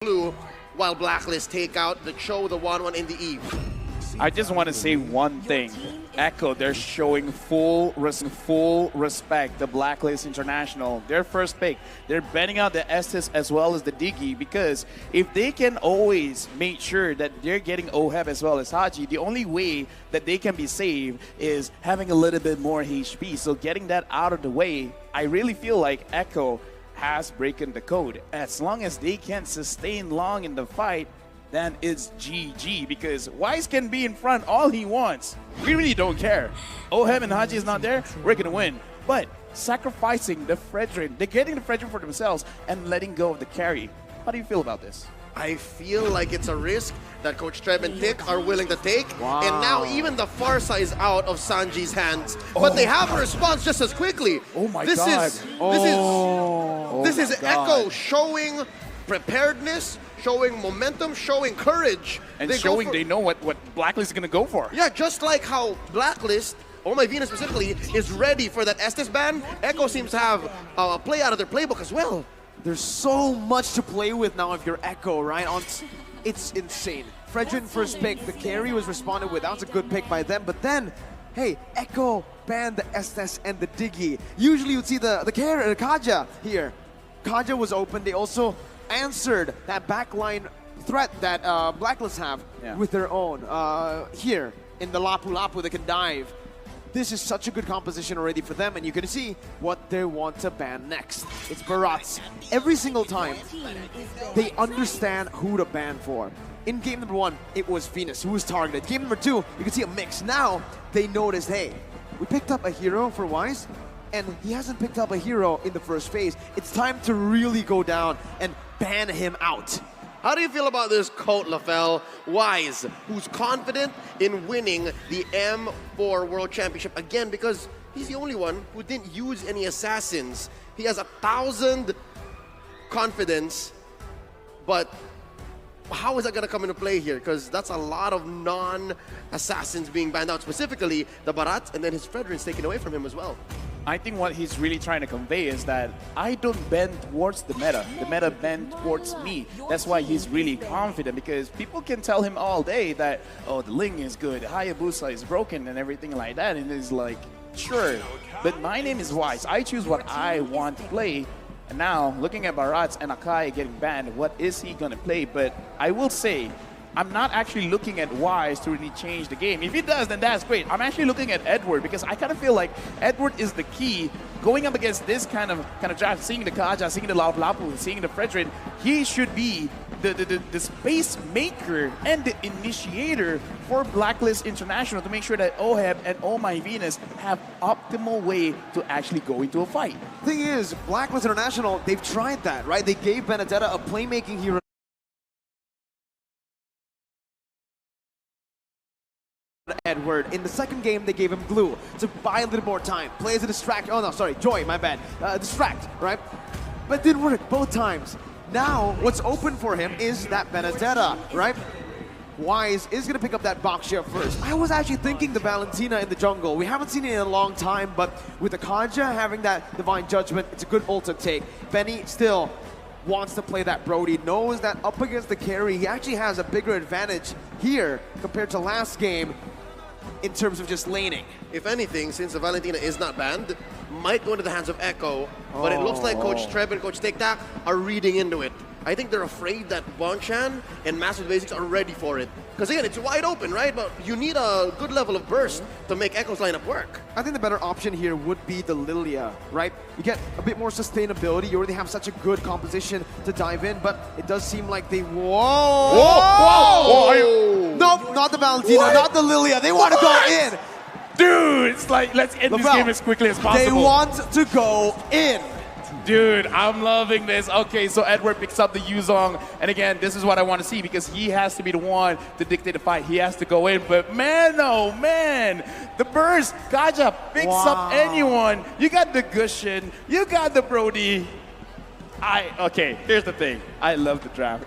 blue, while Blacklist take out the Cho, the 1-1 in the Eve. I just want to say one thing. Echo, they're showing full respect, the Blacklist International. Their first pick, they're betting out the Estes as well as the Diggy, because if they can always make sure that they're getting Oheb as well as Haji, the only way that they can be saved is having a little bit more HP. So getting that out of the way, I really feel like Echo has broken the code. As long as they can sustain long in the fight, then it's GG, because Wise can be in front all he wants. We really don't care. Oheb and Haji is not there, we're gonna win. But sacrificing the Fredrin, they're getting the Fredrin for themselves and letting go of the carry. How do you feel about this? I feel like it's a risk that Coach Treb and Tick are willing to take. Wow. And now even the Farsa is out of Sanji's hands. But they have a response just as quickly. Oh my this God. This is Echo showing preparedness, showing momentum, showing courage. And showing they know what Blacklist is going to go for. Yeah, just like how Blacklist, Oh My Venus specifically, is ready for that Estes ban, Echo seems to have a play out of their playbook as well. There's so much to play with now if you're Echo, right? It's insane. Fredrin first pick, the carry was responded with. That was a good pick by them, but then, hey, Echo banned the Estes and the Diggy. Usually you'd see the Kaja here. Kaja was open. They also answered that backline threat that Blacklist have with their own. Here, in the Lapu Lapu, they can dive. This is such a good composition already for them, and you can see what they want to ban next. It's Barats. Every single time, they understand who to ban for. In game number 1, it was Venus who was targeted. Game number 2, you can see a mix. Now, they noticed, hey, we picked up a hero for Wise, and he hasn't picked up a hero in the first phase. It's time to really go down and ban him out. How do you feel about this Coat Lafell Wise, who's confident in winning the M4 World Championship again, because he's the only one who didn't use any assassins. He has 1,000 confidence, but how is that going to come into play here? Because that's a lot of non-assassins being banned out, specifically the Barat, and then his Fredrin's taken away from him as well. I think what he's really trying to convey is that I don't bend towards the meta bend towards me. That's why he's really confident, because people can tell him all day that, oh, the Ling is good, Hayabusa is broken and everything like that, and he's like, sure, but my name is Wise. I choose what I want to play. And now, looking at Barats and Akai getting banned, what is he going to play? But I will say, I'm not actually looking at Wise to really change the game. If he does, then that's great. I'm actually looking at Edward, because I kind of feel like Edward is the key going up against this kind of draft, seeing the Kaja, seeing the Lapu, seeing the Fredrin. He should be the space maker and the initiator for Blacklist International to make sure that Oheb and Oh My Venus have optimal way to actually go into a fight. Thing is, Blacklist International, they've tried that, right? They gave Benedetta a playmaking hero. Edward. In the second game, they gave him Glue to buy a little more time. Play as a distract. Oh no, sorry, Joy, my bad. Distract, right? But it didn't work both times. Now, what's open for him is that Benedetta, right? Wise is going to pick up that box share first. I was actually thinking the Valentina in the jungle. We haven't seen it in a long time, but with the Kaja having that Divine Judgment, it's a good ult to take. Benny still wants to play that Brody, knows that up against the carry, he actually has a bigger advantage here compared to last game in terms of just laning. If anything, since the Valentina is not banned, might go into the hands of Echo, but it looks like Coach Treb and Coach Tic-Tac are reading into it. I think they're afraid that Bonchan and Masters Basics are ready for it. Because again, it's wide open, right? But you need a good level of burst to make Echo's lineup work. I think the better option here would be the Lilia, right? You get a bit more sustainability. You already have such a good composition to dive in, but it does seem like they... Whoa! Whoa! Nope, not the Valentina, not the Lilia. They want to go in. Dude, it's like, let's end this game as quickly as possible. They want to go in. Dude, I'm loving this. Okay, so Edward picks up the Yuzong, and again, this is what I want to see, because he has to be the one to dictate the fight. He has to go in, but man, oh man, the burst, Kaja picks up anyone. You got the Gushin, you got the Brody. Okay, here's the thing. I love the draft.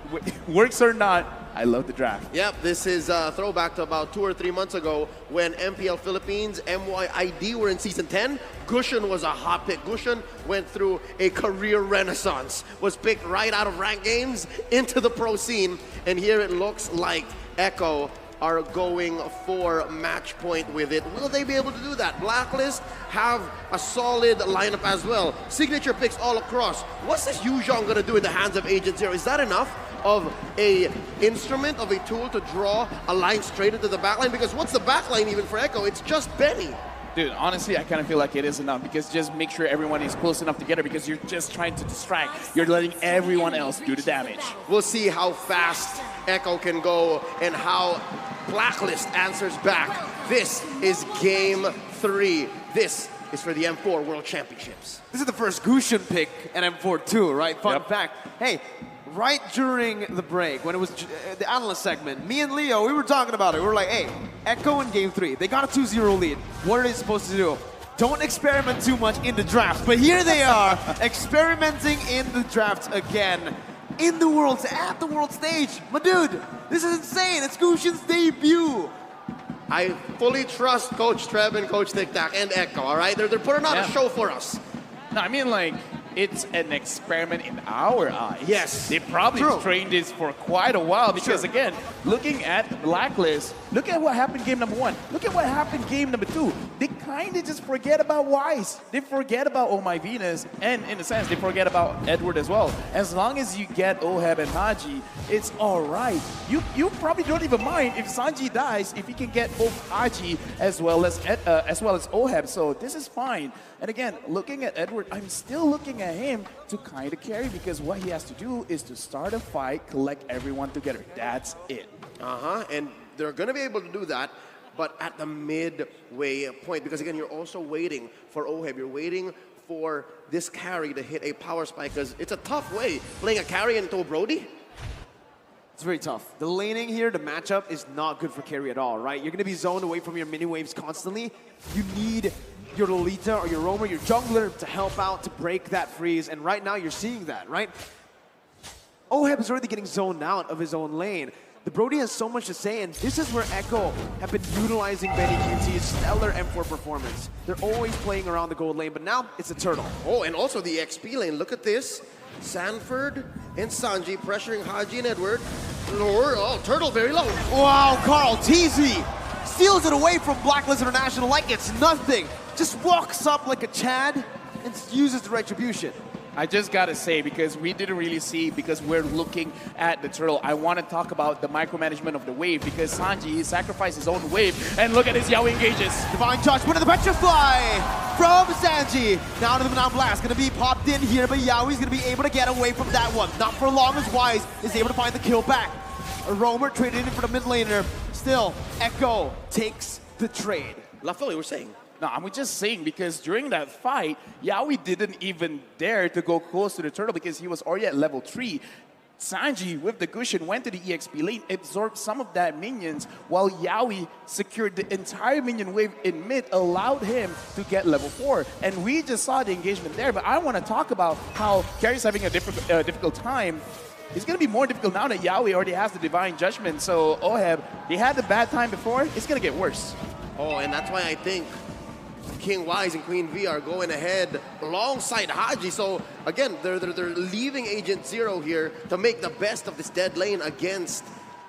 Works or not, I love the draft. Yep, this is a throwback to about 2 or 3 months ago when MPL Philippines, MYID were in Season 10. Gushin was a hot pick. Gushin went through a career renaissance, was picked right out of ranked games into the pro scene, and here it looks like Echo are going for match point with it. Will they be able to do that? Blacklist have a solid lineup as well. Signature picks all across. What's this Yuzhong gonna do in the hands of Agent Zero? Is that enough of a instrument, of a tool to draw a line straight into the backline? Because what's the backline even for Echo? It's just Benny. Dude, honestly, I kind of feel like it is enough because just make sure everyone is close enough together because you're just trying to distract. You're letting everyone else do the damage. We'll see how fast Echo can go and how Blacklist answers back. This is Game 3. This is for the M4 World Championships. This is the first Gushin pick at M4 too, right? Fun Yep. fact. Hey, right during the break, when it was the analyst segment, me and Leo, we were talking about it. We were like, hey, Echo in Game 3, they got a 2-0 lead. What are they supposed to do? Don't experiment too much in the draft. But here they are, experimenting in the draft again. In the Worlds, at the World stage. My dude, this is insane. It's Gushin's debut. I fully trust Coach Trev and Coach Tic Tac and Echo, all right? They're putting on a show for us. No, I mean, like, it's an experiment in our eyes. Yes. They probably trained this for quite a while because, again, looking at Blacklist, look at what happened game number 1. Look at what happened game number 2. They kind of just forget about Wise. They forget about Oh My Venus, and in a sense, they forget about Edward as well. As long as you get Oheb and Haji, it's all right. You probably don't even mind if Sanji dies if you can get both Haji as well as Oheb. So this is fine. And again, looking at Edward, I'm still looking at him to kind of carry because what he has to do is to start a fight, collect everyone together. That's it. And they're going to be able to do that, but at the midway point, because again, you're also waiting for Oheb. You're waiting for this carry to hit a power spike because it's a tough way playing a carry into Brody. It's very tough. The laning here, the matchup is not good for carry at all, right? You're going to be zoned away from your mini waves constantly. You need your Lolita or your Roamer, your jungler to help out to break that freeze, and right now you're seeing that, right? Oheb is already getting zoned out of his own lane. The Brody has so much to say, and this is where Echo have been utilizing Benny QT's stellar M4 performance. They're always playing around the gold lane, but now it's a turtle. Oh, and also the XP lane. Look at this. Sanford and Sanji pressuring Haji and Edward. Oh, turtle very low. Wow, Carl TZ steals it away from Blacklist International like it's nothing. Just walks up like a Chad and uses the retribution. I just gotta say, because we didn't really see, because we're looking at the turtle, I want to talk about the micromanagement of the wave, because Sanji, he sacrificed his own wave, and look at his Yaoi engages. Divine Judgment of the Petrify from Sanji. Now to the Mount Blast, gonna be popped in here, but Yaoi's gonna be able to get away from that one. Not for long as Wise is able to find the kill back. A Roamer traded in for the mid laner. Still, Echo takes the trade. Lafel, you were saying. No, I'm just saying because during that fight, Yaoi didn't even dare to go close to the turtle because he was already at level 3. Sanji, with the Gushin, went to the EXP lane, absorbed some of that minions, while Yaoi secured the entire minion wave in mid, allowed him to get level 4. And we just saw the engagement there, but I want to talk about how Carrie's having a difficult time. It's going to be more difficult now that Yaoi already has the Divine Judgment, so Oheb, he had the bad time before, it's going to get worse. Oh, and that's why I think King Wise and Queen V are going ahead alongside Haji. So again, they're leaving Agent Zero here to make the best of this dead lane against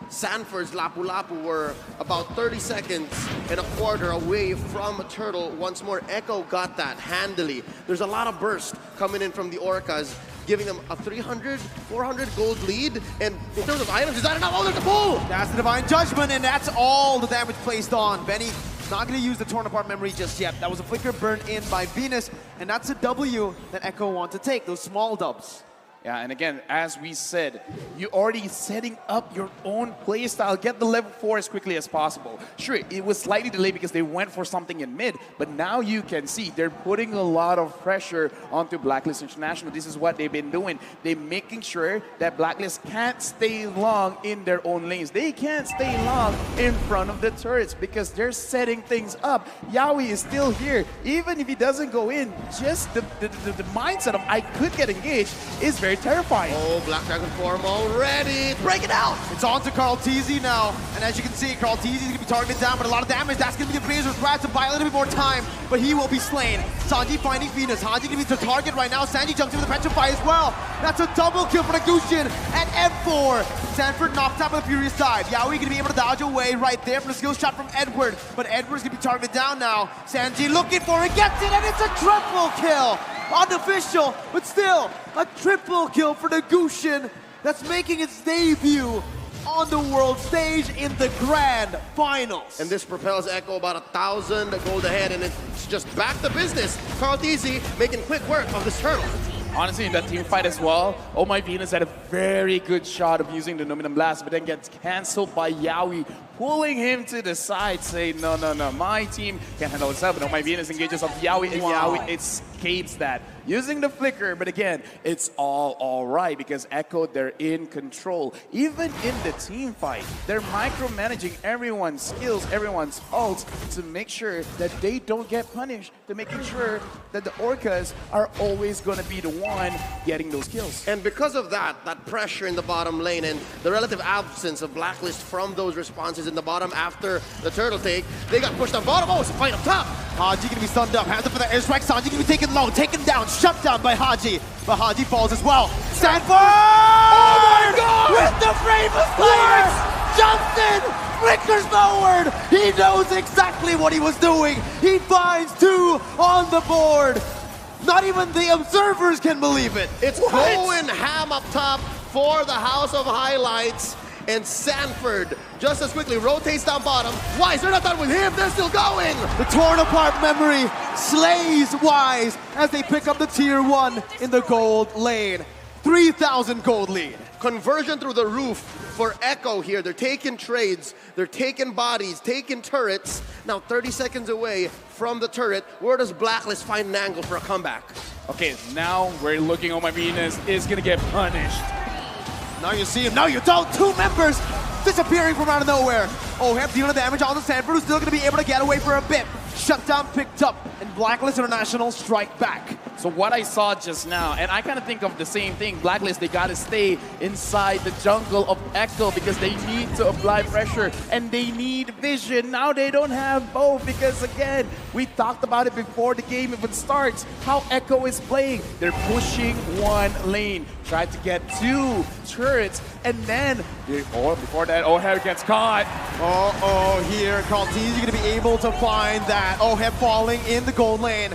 Sanford's Lapu Lapu. We're about 30 seconds and a quarter away from Turtle. Once more, Echo got that handily. There's a lot of burst coming in from the Orcas, giving them a 300, 400 gold lead. And in terms of items, is that enough? Oh, there's the pull! That's the Divine Judgment, and that's all the damage placed on. Benny not going to use the torn apart memory just yet. That was a flicker burned in by Venus, and that's a W that Echo want to take, those small dubs. Yeah, and again, as we said, you're already setting up your own playstyle. Get the level 4 as quickly as possible. Sure, it was slightly delayed because they went for something in mid, but now you can see they're putting a lot of pressure onto Blacklist International. This is what they've been doing. They're making sure that Blacklist can't stay long in their own lanes. They can't stay long in front of the turrets because they're setting things up. Yaoi is still here. Even if he doesn't go in, just the mindset of I could get engaged is very very terrifying. Oh, Black Dragon form already. Break it out. It's on to Carl TZ now, and as you can see, Carl TZ is going to be targeted down, but a lot of damage. That's going to be the Razor's Wrath to buy a little bit more time, but he will be slain. Sanji finding Venus. Haji going to be the target right now. Sanji jumps into the Petrify as well. That's a double kill for the Gushin at M4. Sanford knocked out by the Furious Dive. Yaoi going to be able to dodge away right there from the skill shot from Edward, but Edward's going to be targeted down now. Sanji looking for it, gets it, and it's a triple kill. Unofficial, but still a triple kill for the Gushin that's making its debut on the world stage in the grand finals. And this propels Echo about 1,000 gold ahead, and it's just back to business. Carl TZ making quick work of this turtle. Honestly, in that team fight as well, Oh My Venus had a very good shot of using the Numinum Blast, but then gets cancelled by Yaoi, pulling him to the side, saying, no, no, no, my team can handle itself. And Oh My Venus engages on Yaoi, and Yaoi escapes that, using the flicker. But again, it's all right, because Echo, they're in control. Even in the team fight, they're micromanaging everyone's skills, everyone's ults, to make sure that they don't get punished, to making sure that the Orcas are always going to be the one getting those kills. And because of that pressure in the bottom lane and the relative absence of Blacklist from those responses in the bottom after the turtle take, they got pushed on bottom. Oh, it's a fight up top. Haji gonna be stunned up, hands up for the airstrike. Sanji gonna be taken low, taken down, shut down by Haji. But Haji falls as well. Sanford! Oh my God! With the Raven Slayer! Jumps in, flickers forward. He knows exactly what he was doing. He finds 2 on the board. Not even the observers can believe it. It's going ham up top for the House of Highlights. And Sanford just as quickly rotates down bottom. Wise, they're not done with him, they're still going! The torn apart memory slays Wise as they pick up the tier 1 in the gold lane. 3,000 gold lead. Conversion through the roof for Echo here. They're taking trades, they're taking bodies, taking turrets. Now 30 seconds away from the turret. Where does Blacklist find an angle for a comeback? Okay, now we're looking, Oh My Venus is gonna get punished. Now you see him, now you don't. 2 members disappearing from out of nowhere. Oheb dealing damage on the Sanford, who's still going to be able to get away for a bit. Shutdown picked up, and Blacklist International strike back. So what I saw just now, and I kind of think of the same thing, Blacklist, they got to stay inside the jungle of Echo because they need to apply pressure and they need vision. Now they don't have both because, again, we talked about it before the game even starts, how Echo is playing. They're pushing one lane, try to get 2 turrets, and then, before that, Oheb gets caught. Here, Carl TZ going to be able to find that. Oheb falling in the gold lane.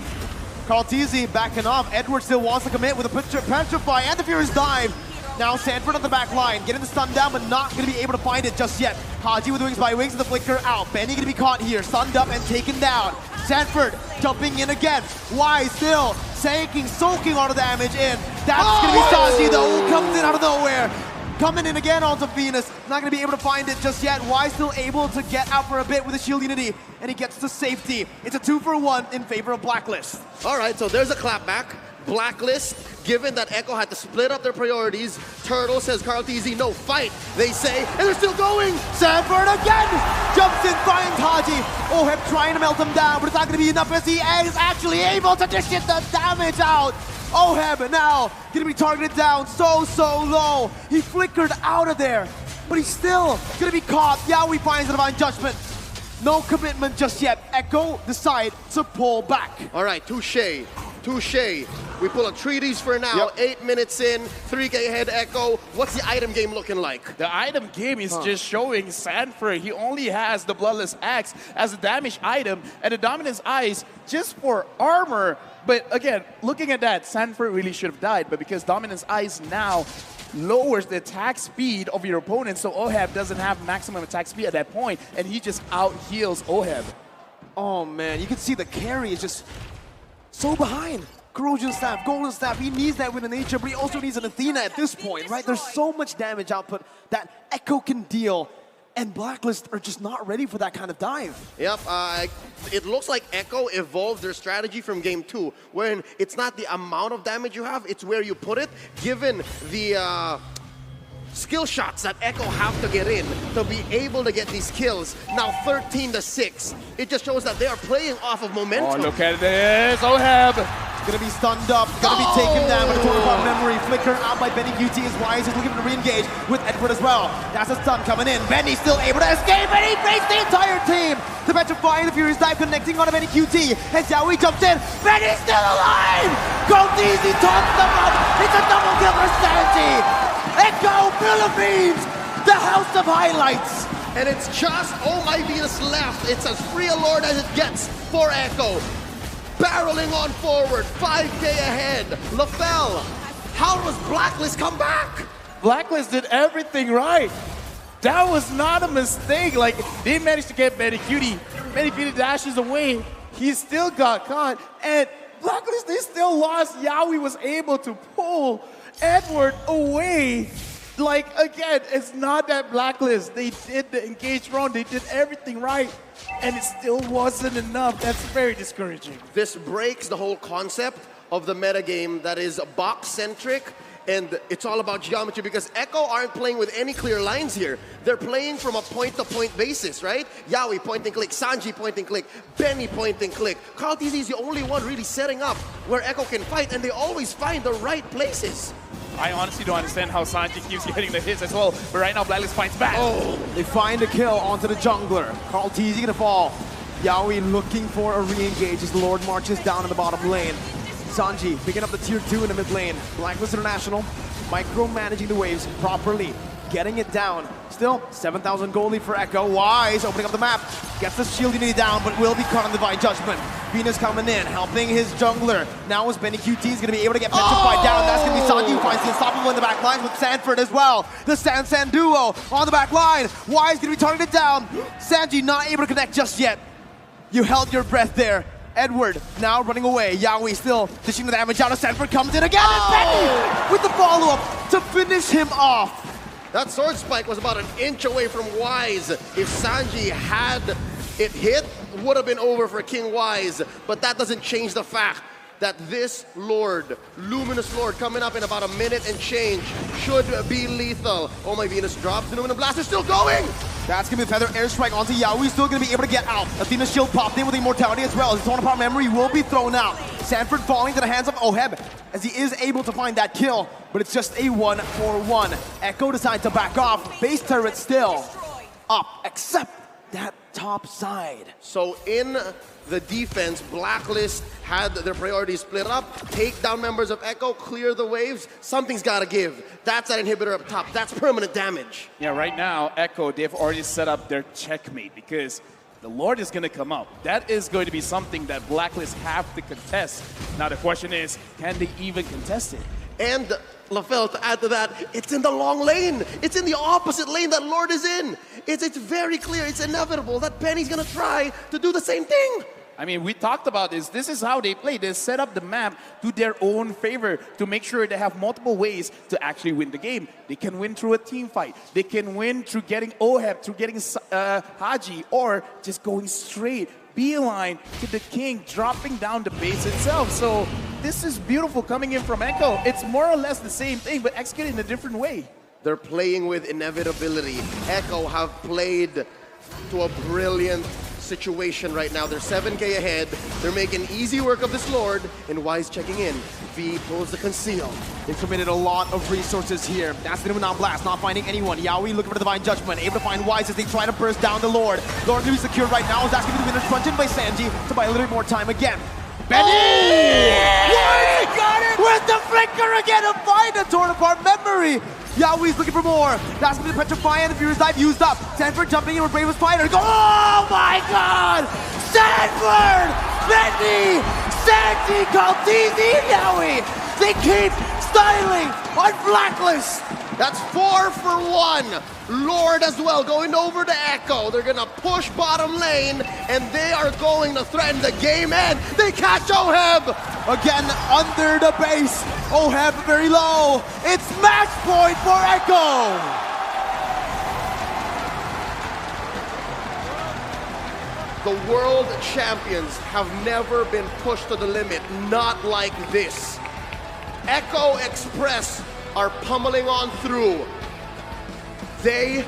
Carl TZ backing off. Edward still wants to commit with a Petrify and the Furious Dive. Now Sanford on the back line, getting the stun down, but not going to be able to find it just yet. Haji with Wings by Wings and the flicker out. Benny going to be caught here, stunned up and taken down. Sanford jumping in again. Wise still soaking all the damage in. That's going to be Sanji though, who comes in out of nowhere. Coming in again onto Venus, not going to be able to find it just yet. Wise still able to get out for a bit with a shield unity, and he gets to safety. It's a 2-for-1 in favor of Blacklist. All right, so there's a clapback. Blacklist, given that Echo had to split up their priorities. Turtle says Carl TZ, no fight, they say, and they're still going. Sanford again, jumps in, finds Haji. Oheb trying to melt him down, but it's not going to be enough as he is actually able to dish it the damage out. Oheb now gonna be targeted down so low. He flickered out of there, but he's still gonna be caught. Yaoi finds the Divine Judgment. No commitment just yet. Echo decide to pull back. All right, touche. We pull a treaties for now. Yep. 8 minutes in, 3K ahead Echo. What's the item game looking like? The item game is just showing Sanford. He only has the Bloodless Axe as a damage item and the Dominance Eyes just for armor. But again, looking at that, Sanford really should have died. But because Dominance Eyes now lowers the attack speed of your opponent, so Oheb doesn't have maximum attack speed at that point, and he just out-heals Oheb. Oh man, you can see the carry is just so behind. Corrosion Staff, Golden Staff, he needs that with a nature, but he also needs an Athena at this point, right? There's so much damage output that Echo can deal, and Blacklist are just not ready for that kind of dive. Yep, it looks like Echo evolved their strategy from game 2, wherein it's not the amount of damage you have, it's where you put it, given the skill shots that Echo have to get in to be able to get these kills. Now 13-6. It just shows that they are playing off of momentum. Oh, look at this. Oheb. Gonna be stunned up, gonna be taken down by the total bomb memory. Flicker out by Benny QT as Wise is looking to re-engage with Edward as well. That's a stun coming in. Benny still able to escape, and he fakes the entire team. The petrifying the Furious Dive connecting on a Benny QT. As Yaoi jumps in, Benny's still alive! Goldeezy tops them up. It's a double kill for Sanji. Echo Philippines, the house of highlights. And it's just Oh My Venus left. It's as free a Lord as it gets for Echo. Barreling on forward, 5K ahead. LaFell, how does Blacklist come back? Blacklist did everything right. That was not a mistake. Like, they managed to get Benny Cutie. Benny Cutie dashes away. He still got caught. And Blacklist, they still lost. Yaoi was able to pull Edward away. Like, again, it's not that Blacklist. They did the engage round. They did everything right. And it still wasn't enough. That's very discouraging. This breaks the whole concept of the metagame that is box-centric, and it's all about geometry because Echo aren't playing with any clear lines here. They're playing from a point-to-point basis, right? Yaoi point and click, Sanji point and click, Benny point and click. Carl TZ is the only one really setting up where Echo can fight, and they always find the right places. I honestly don't understand how Sanji keeps getting the hits as well, but right now Blacklist fights back. Oh, they find a kill onto the jungler. Carl TZ gonna fall. Yaoi looking for a re-engage as the Lord marches down in the bottom lane. Sanji picking up the tier 2 in the mid lane. Blacklist International micromanaging the waves properly, getting it down. Still, 7,000 gold lead for Echo. Wise opening up the map. Gets the shield unity down, but will be caught on Divine Judgment. Venus coming in, helping his jungler. Now as Benny QT is going to be able to get petrified down. That's going to be Sanji who finds the unstoppable in the back lines with Sanford as well. The San duo on the back line. Wise going to be targeted down. Sanji not able to connect just yet. You held your breath there. Edward now running away. Yaoi still dishing the damage out. Sanford comes in again. And Benny with the follow-up to finish him off. That sword spike was about an inch away from Wise. If Sanji had it hit, would have been over for King Wise. But that doesn't change the fact that this Lord, Luminous Lord, coming up in about a minute and change, should be lethal. Oh My Venus drops. The Luminous Blast is still going. That's going to be the Feather Airstrike onto Yaoi. Still going to be able to get out. Athena's shield popped in with Immortality as well. His torn apart memory will be thrown out. Sanford falling to the hands of Oheb as he is able to find that kill. But it's just a 1-for-1. Echo decides to back off. Base turret still up, except that top side. So in the defense, Blacklist had their priorities split up. Take down members of Echo, clear the waves. Something's got to give. That's that inhibitor up top. That's permanent damage. Yeah, right now, Echo, they've already set up their checkmate because the Lord is going to come up. That is going to be something that Blacklist have to contest. Now the question is, can they even contest it? And LaFell, to add to that, it's in the long lane. It's in the opposite lane that Lord is in. It's very clear, it's inevitable that Penny's going to try to do the same thing. I mean, we talked about this. This is how they play. They set up the map to their own favor to make sure they have multiple ways to actually win the game. They can win through a team fight. They can win through getting Oheb, through getting Haji, or just going straight, beeline to the king, dropping down the base itself. So this is beautiful coming in from Echo. It's more or less the same thing, but executed in a different way. They're playing with inevitability. Echo have played to a brilliant situation right now. They're 7K ahead. They're making easy work of this Lord, and Wise checking in. V pulls the conceal. They've committed a lot of resources here. That's the Numenon Blast, not finding anyone. Yaoi looking for the Divine Judgment, able to find Wise as they try to burst down the Lord. Lord going to be secured right now. That's going to be the winner, crunched in by Sanji to buy a little bit more time again. Benny! Wise got it! With the flicker again to find a torn apart memory. Yaoi's looking for more. That's going to be Petrify and the Furious Dive used up. Sanford jumping in with Bravest Fighter. Go! Oh my god! Sanford! Benny! Sanji, Kaltizi, Yaoi! They keep styling on Blacklist! That's 4 for 1. Lord as well going over to Echo. They're gonna push bottom lane, and they are going to threaten the game end. They catch Oheb! Again, under the base. Oheb very low. It's match point for Echo! The world champions have never been pushed to the limit, not like this. Echo Express are pummeling on through. They